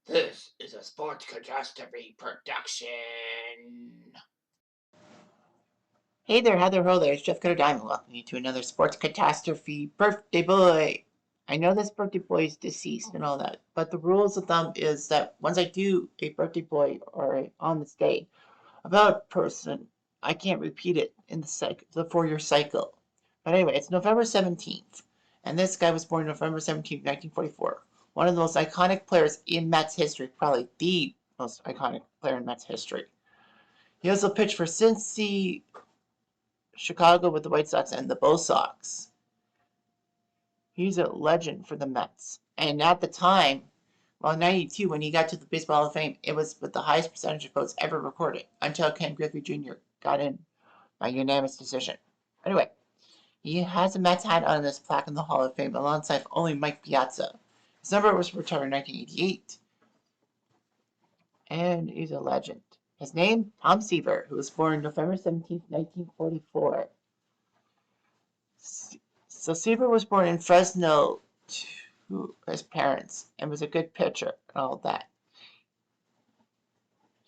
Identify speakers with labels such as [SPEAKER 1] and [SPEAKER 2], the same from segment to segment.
[SPEAKER 1] This is a Sports Catastrophe production.
[SPEAKER 2] Hey there, Heather Ho there. It's Jeff Cutter Diamond. Welcome you to another Sports Catastrophe birthday boy. I know this birthday boy is deceased and all that, but the rules of thumb is that once I do a birthday boy or on this day about a person, I can't repeat it in the 4-year cycle. But anyway, it's November 17th, and this guy was born November 17th, 1944. One of the most iconic players in Mets history, probably the most iconic player in Mets history. He also pitched for Cincy, Chicago with the White Sox and the Bo Sox. He's a legend for the Mets. And at the time, well, in 92, when he got to the Baseball Hall of Fame, it was with the highest percentage of votes ever recorded until Ken Griffey Jr. got in by unanimous decision. Anyway, he has a Mets hat on this plaque in the Hall of Fame alongside only Mike Piazza. His number was retired in 1988, and he's a legend. His name, Tom Seaver, who was born November 17th, 1944. So Seaver was born in Fresno to his parents and was a good pitcher and all that.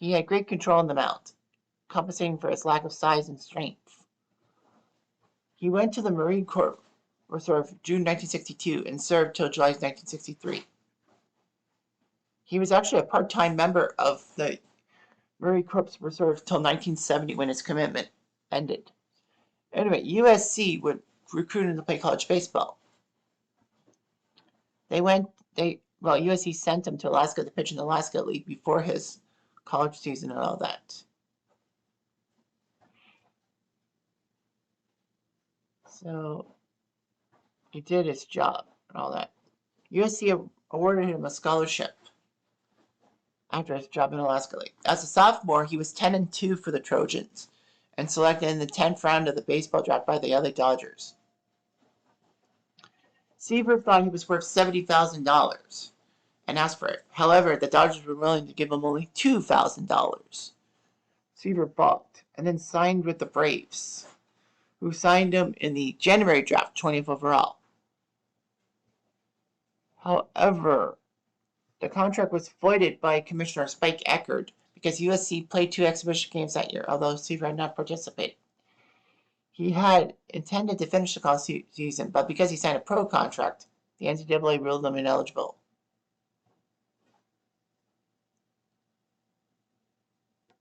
[SPEAKER 2] He had great control on the mound, compensating for his lack of size and strength. He went to the Marine Corps Reserve June 1962 and served till July 1963. He was actually a part-time member of the Marine Corps Reserve till 1970 when his commitment ended. Anyway, USC would recruit him to play college baseball. USC sent him to Alaska to pitch in the Alaska League before his college season and all that. So he did his job and all that. USC awarded him a scholarship after his job in Alaska League. As a sophomore, he was 10-2 for the Trojans and selected in the 10th round of the baseball draft by the LA Dodgers. Seaver thought he was worth $70,000 and asked for it. However, the Dodgers were willing to give him only $2,000. Seaver balked and then signed with the Braves, who signed him in the January draft, 20th overall. However, the contract was voided by Commissioner Spike Eckert because USC played 2 exhibition games that year, although Seaver had not participated. He had intended to finish the college season, but because he signed a pro contract, the NCAA ruled him ineligible.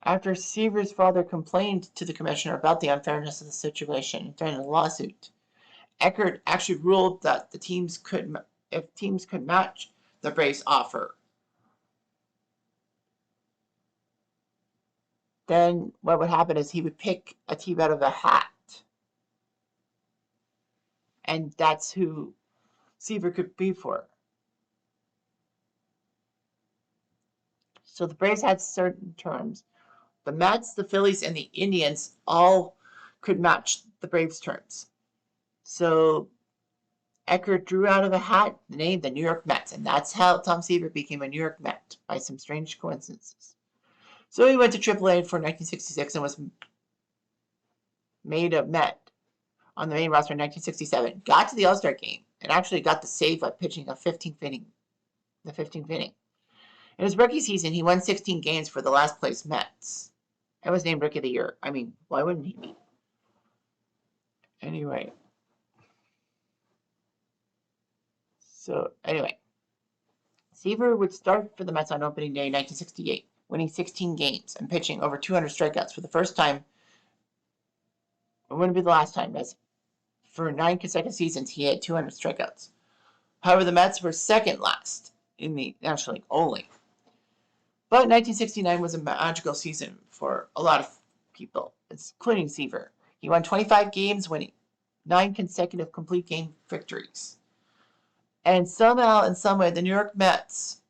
[SPEAKER 2] After Seaver's father complained to the commissioner about the unfairness of the situation and threatened a lawsuit, Eckert actually ruled that if teams could match the Braves' offer, then what would happen is he would pick a team out of a hat. And that's who Seaver could be for. So the Braves had certain terms. The Mets, the Phillies, and the Indians all could match the Braves' terms. So Eckert drew out of a hat the name the New York Mets, and that's how Tom Seaver became a New York Met by some strange coincidences. So he went to AAA for 1966 and was made a Met on the main roster in 1967. Got to the All-Star game and actually got the save by pitching the 15th inning. In his rookie season, he won 16 games for the last place Mets and was named Rookie of the Year. I mean, why wouldn't he be? Anyway. Seaver would start for the Mets on opening day 1968, winning 16 games and pitching over 200 strikeouts for the first time. It wouldn't be the last time, as for 9 consecutive seasons he had 200 strikeouts. However, the Mets were second last in the National League only. But 1969 was a magical season for a lot of people, including Seaver. He won 25 games, winning 9 consecutive complete game victories. And somehow, in some way, the New York Mets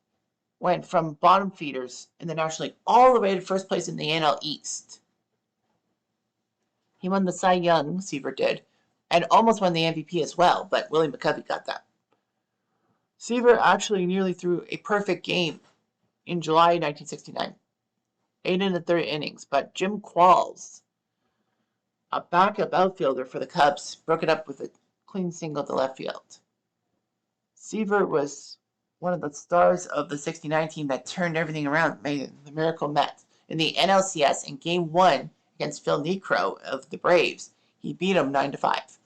[SPEAKER 2] went from bottom feeders in the National League all the way to first place in the NL East. He won the Cy Young, Seaver did, and almost won the MVP as well, but Willie McCovey got that. Seaver actually nearly threw a perfect game in July 1969, 8 1/3 innings, but Jim Qualls, a backup outfielder for the Cubs, broke it up with a clean single to left field. Seaver was one of the stars of the '69 team that turned everything around, made the miracle Mets. In the NLCS in Game 1 against Phil Niekro of the Braves, he beat him 9-5.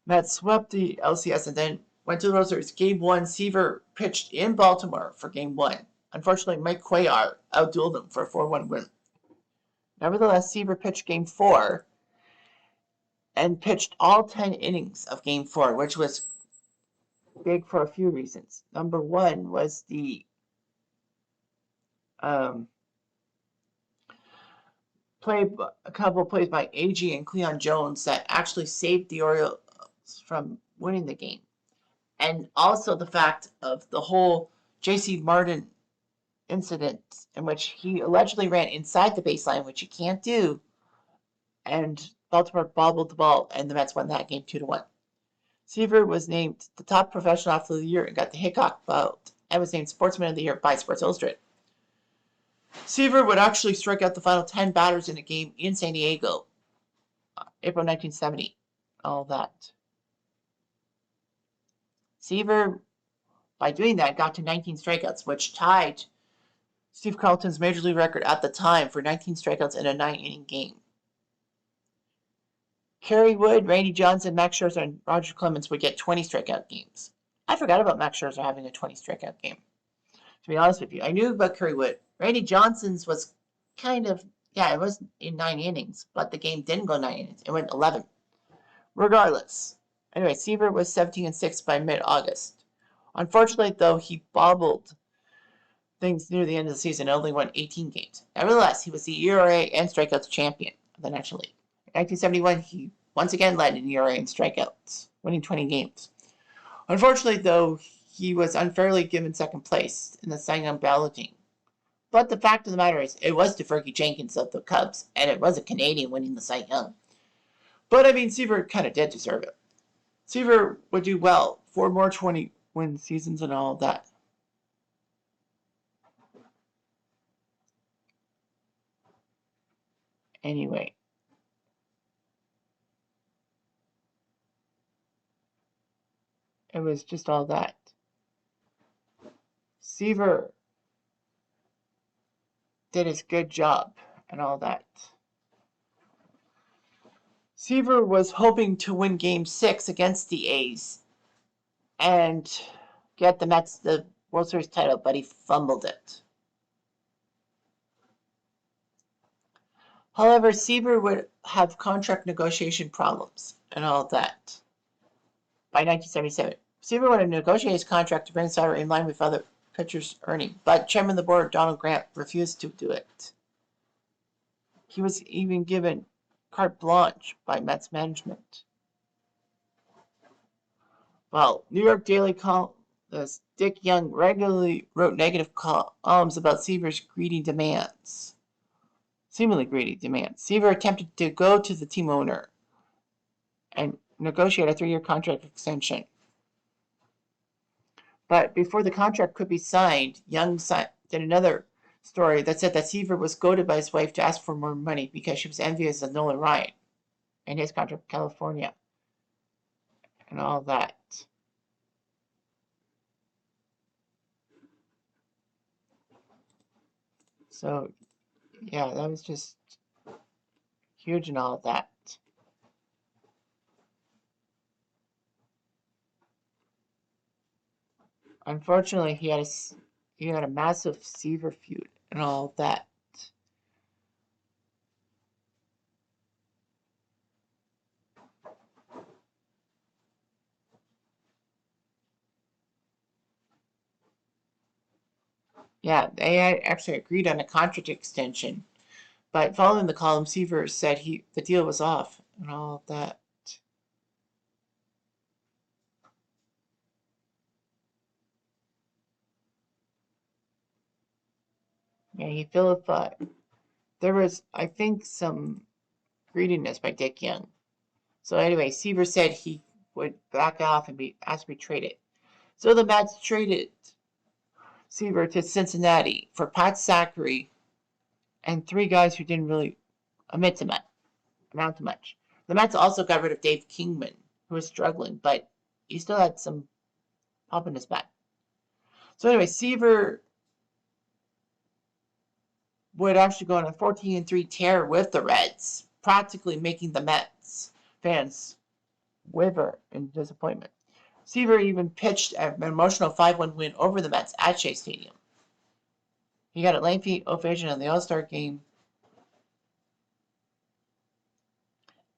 [SPEAKER 2] Mets swept the LCS and then went to the World Series. Game 1, Seaver pitched in Baltimore for Game 1. Unfortunately, Mike Cuellar outdueled him for a 4-1 win. Nevertheless, Seaver pitched Game 4 and pitched all 10 innings of Game 4, which was big for a few reasons. Number one was the a couple of plays by AG and Cleon Jones that actually saved the Orioles from winning the game. And also the fact of the whole J.C. Martin incident in which he allegedly ran inside the baseline, which you can't do, and Baltimore bobbled the ball, and the Mets won that game 2-1. Seaver was named the top professional athlete of the year and got the Hickok belt, and was named Sportsman of the Year by Sports Illustrated. Seaver would actually strike out the final 10 batters in a game in San Diego, April 1970. All that. Seaver, by doing that, got to 19 strikeouts, which tied Steve Carlton's major league record at the time for 19 strikeouts in a 9-inning game. Kerry Wood, Randy Johnson, Max Scherzer, and Roger Clemens would get 20 strikeout games. I forgot about Max Scherzer having a 20 strikeout game, to be honest with you. I knew about Kerry Wood. Randy Johnson's was kind of, it was in 9 innings, but the game didn't go 9 innings. It went 11. Regardless. Anyway, Seaver was 17-6 by mid-August. Unfortunately, though, he bobbled things near the end of the season and only won 18 games. Nevertheless, he was the ERA and strikeouts champion of the National League. In 1971, he once again led in ERA and strikeouts, winning 20 games. Unfortunately, though, he was unfairly given second place in the Cy Young balloting. But the fact of the matter is, it was to Fergie Jenkins of the Cubs, and it was a Canadian winning the Cy Young. But, I mean, Seaver kind of did deserve it. Seaver would do well. 4 more 20-win seasons and all that. Anyway. It was just all that. Seaver did his good job and all that. Seaver was hoping to win Game 6 against the A's and get the Mets the World Series title, but he fumbled it. However, Seaver would have contract negotiation problems and all that. By 1977, Seaver would have negotiated his contract to bring his salary in line with other pitchers' earning, but Chairman of the Board, Donald Grant, refused to do it. He was even given carte blanche by Mets management. Well, New York Daily columnist Dick Young regularly wrote negative columns about Seaver's seemingly greedy demands. Seaver attempted to go to the team owner and negotiate a 3-year contract extension. But before the contract could be signed, Young did another story that said that Seaver was goaded by his wife to ask for more money because she was envious of Nolan Ryan and his contract in California and all that. So, yeah, that was just huge and all of that. Unfortunately, he had a massive Seaver feud and all of that. Yeah, they had actually agreed on a contract extension, but following the column, Seaver said the deal was off and all of that. Yeah, he vilified. There was, I think, some greediness by Dick Young. So anyway, Seaver said he would back off and be asked to be traded. So the Mets traded Seaver to Cincinnati for Pat Zachary and 3 guys who didn't really amount to much. The Mets also got rid of Dave Kingman, who was struggling, but he still had some pop in his bat. So anyway, Seaver would actually go on a 14-3 tear with the Reds, practically making the Mets fans waver in disappointment. Seaver even pitched an emotional 5-1 win over the Mets at Shea Stadium. He got a lengthy ovation in the All-Star game.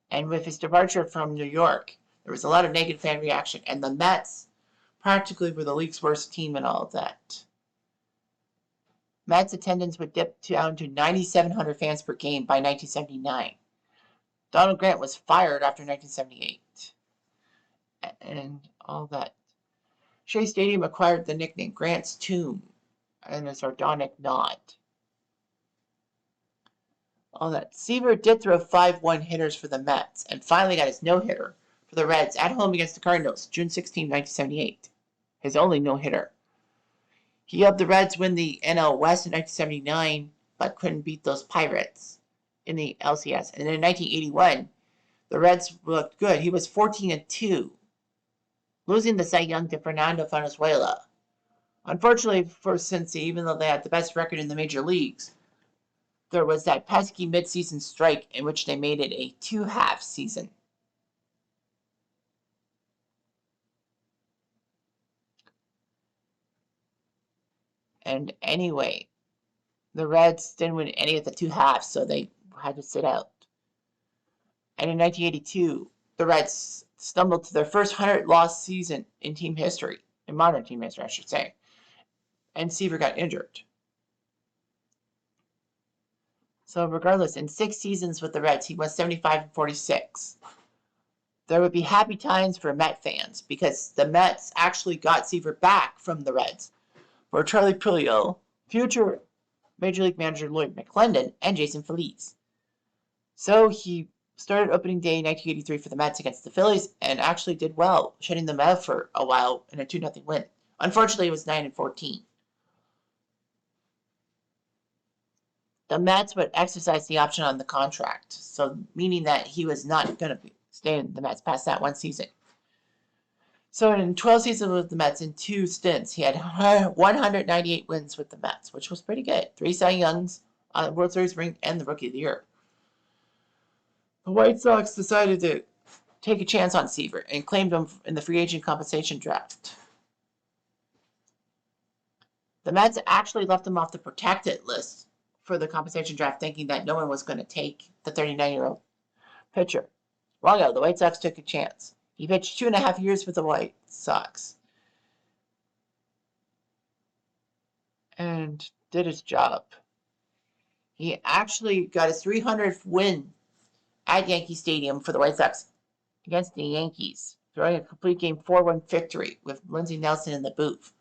[SPEAKER 2] And with his departure from New York, there was a lot of negative fan reaction, and the Mets practically were the league's worst team and all of that. Mets attendance would dip down to 9,700 fans per game by 1979. Donald Grant was fired after 1978. And all that. Shea Stadium acquired the nickname Grant's Tomb and a sardonic nod. All that. Seaver did throw 5-1 hitters for the Mets and finally got his no-hitter for the Reds at home against the Cardinals, June 16, 1978. His only no-hitter. He helped the Reds win the NL West in 1979, but couldn't beat those Pirates in the LCS. And in 1981, the Reds looked good. He was 14-2, losing the Cy Young to Fernando Valenzuela. Unfortunately for Cincy, even though they had the best record in the major leagues, there was that pesky midseason strike in which they made it a 2-half season. And anyway, the Reds didn't win any of the 2 halves, so they had to sit out. And in 1982, the Reds stumbled to their first 100-loss season in team history, in modern team history, I should say. And Seaver got injured. So regardless, in 6 seasons with the Reds, he went 75-46. There would be happy times for Met fans because the Mets actually got Seaver back from the Reds for Charlie Puleo, future Major League Manager Lloyd McClendon, and Jason Feliz. So he started opening day 1983 for the Mets against the Phillies and actually did well, shutting them out for a while in a 2-0 win. Unfortunately, it was 9-14. The Mets would exercise the option on the contract, so meaning that he was not going to stay in the Mets past that one season. So in 12 seasons with the Mets, in 2 stints, he had 198 wins with the Mets, which was pretty good. 3 Cy Youngs, World Series ring, and the Rookie of the Year. The White Sox decided to take a chance on Seaver and claimed him in the free agent compensation draft. The Mets actually left him off the protected list for the compensation draft, thinking that no one was going to take the 39-year-old pitcher. Wrong out. The White Sox took a chance. He pitched 2.5 years with the White Sox and did his job. He actually got his 300th win at Yankee Stadium for the White Sox against the Yankees, throwing a complete game 4-1 victory with Lindsey Nelson in the booth.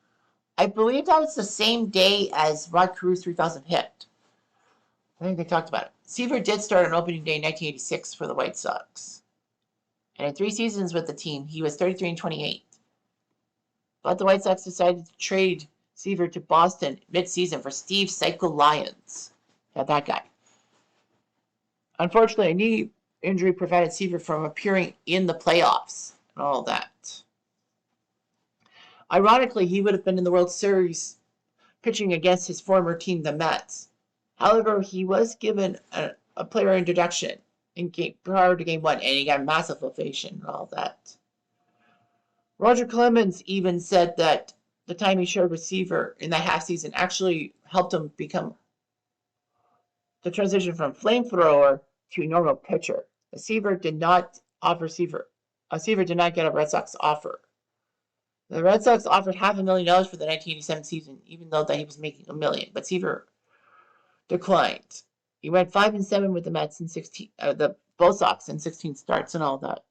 [SPEAKER 2] I believe that was the same day as Rod Carew's 3,000 hit. I think they talked about it. Seaver did start on opening day in 1986 for the White Sox. And in 3 seasons with the team, he was 33-28. But the White Sox decided to trade Seaver to Boston mid-season for Steve Psycho Lyons. Got that guy. Unfortunately, a knee injury prevented Seaver from appearing in the playoffs and all that. Ironically, he would have been in the World Series pitching against his former team, the Mets. However, he was given a player introduction prior to Game 1, and he got a massive ovation and all that. Roger Clemens even said that the time he shared with Seaver in that half season actually helped him become the transition from flamethrower to normal pitcher. Seaver did not get a Red Sox offer. The Red Sox offered $500,000 for the 1987 season, even though that he was making $1 million, but Seaver declined. He went 5-7 with the Mets in 16, the Bull Sox in 16 starts and all that.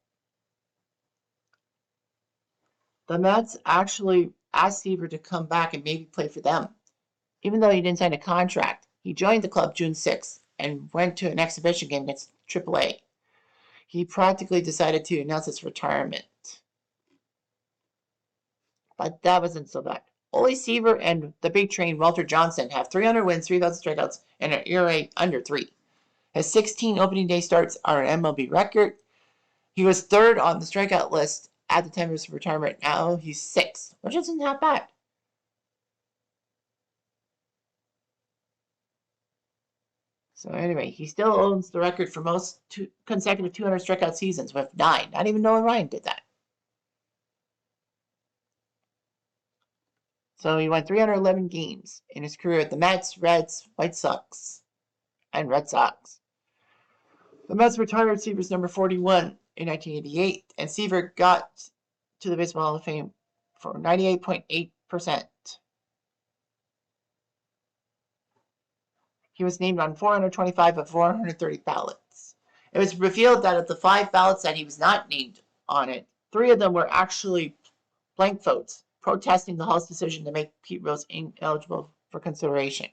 [SPEAKER 2] The Mets actually asked Seaver to come back and maybe play for them. Even though he didn't sign a contract, he joined the club June 6th and went to an exhibition game against AAA. He practically decided to announce his retirement. But that wasn't so bad. Ole Seaver and the big train Walter Johnson have 300 wins, 3,000 strikeouts, and an ERA under 3. His 16 opening day starts are an MLB record. He was 3rd on the strikeout list at the time of his retirement. Now he's 6th, which isn't that bad. So anyway, he still owns the record for most consecutive 200 strikeout seasons with 9. Not even Nolan Ryan did that. So he won 311 games in his career with the Mets, Reds, White Sox, and Red Sox. The Mets retired Seaver's number 41 in 1988, and Seaver got to the Baseball Hall of Fame for 98.8%. He was named on 425 of 430 ballots. It was revealed that of the 5 ballots that he was not named on it, 3 of them were actually blank votes, protesting the Hall's decision to make Pete Rose ineligible for consideration.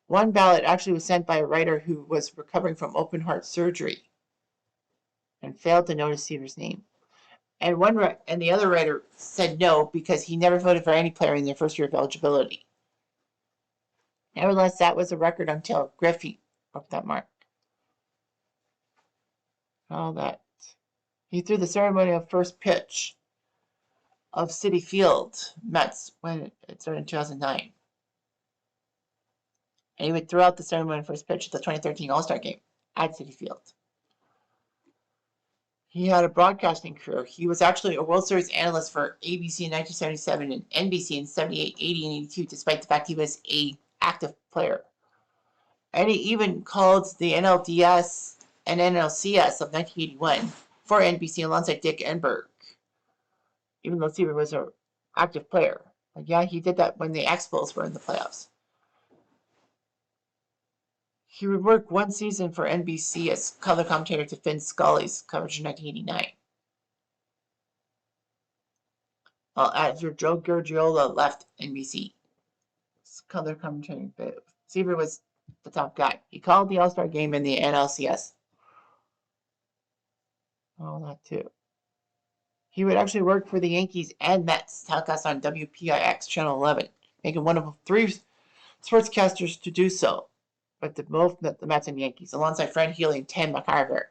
[SPEAKER 2] One ballot actually was sent by a writer who was recovering from open heart surgery and failed to notice Seaver's name. And the other writer said no because he never voted for any player in their first year of eligibility. Nevertheless, that was a record until Griffey broke that mark. All that. He threw the ceremonial first pitch of Citi Field, Mets, when it started in 2009. And he would throw out the ceremonial first pitch of the 2013 All-Star game at Citi Field. He had a broadcasting career. He was actually a World Series analyst for ABC in 1977 and NBC in 78, 80, and 82, despite the fact he was an active player. And he even called the NLDS and NLCS of 1981 for NBC alongside Dick Enberg, even though Seaver was an active player. But yeah, he did that when the Expos were in the playoffs. He would work one season for NBC as color commentator to Vin Scully's coverage in 1989. After Joe Garagiola left NBC, color commentating, Seaver was the top guy. He called the All-Star game in the NLCS. All that too. He would actually work for the Yankees and Mets, telecast on WPIX Channel 11, making one of 3 sportscasters to do so, but both the Mets and Yankees, alongside Fred Healy and Tim McCarver.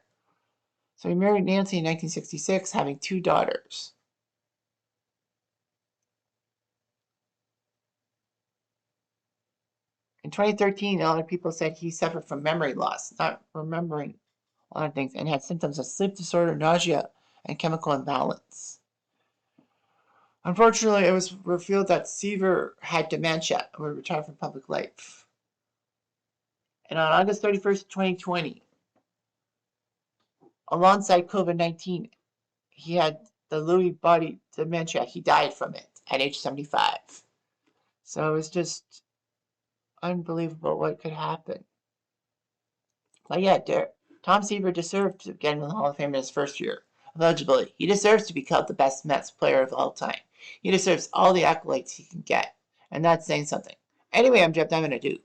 [SPEAKER 2] So he married Nancy in 1966, having 2 daughters. In 2013, a lot of people said he suffered from memory loss, not remembering a lot of things, and had symptoms of sleep disorder, nausea, and chemical imbalance. Unfortunately, it was revealed that Seaver had dementia and would retire from public life. And on August 31st, 2020, alongside COVID-19, he had the Lewy body dementia. He died from it at age 75. So it was just unbelievable what could happen. But yeah, Tom Seaver deserved to get in the Hall of Fame in his first year of eligibility. He deserves to be called the best Mets player of all time. He deserves all the accolades he can get. And that's saying something. Anyway, I'm Jeff Diamond. I do.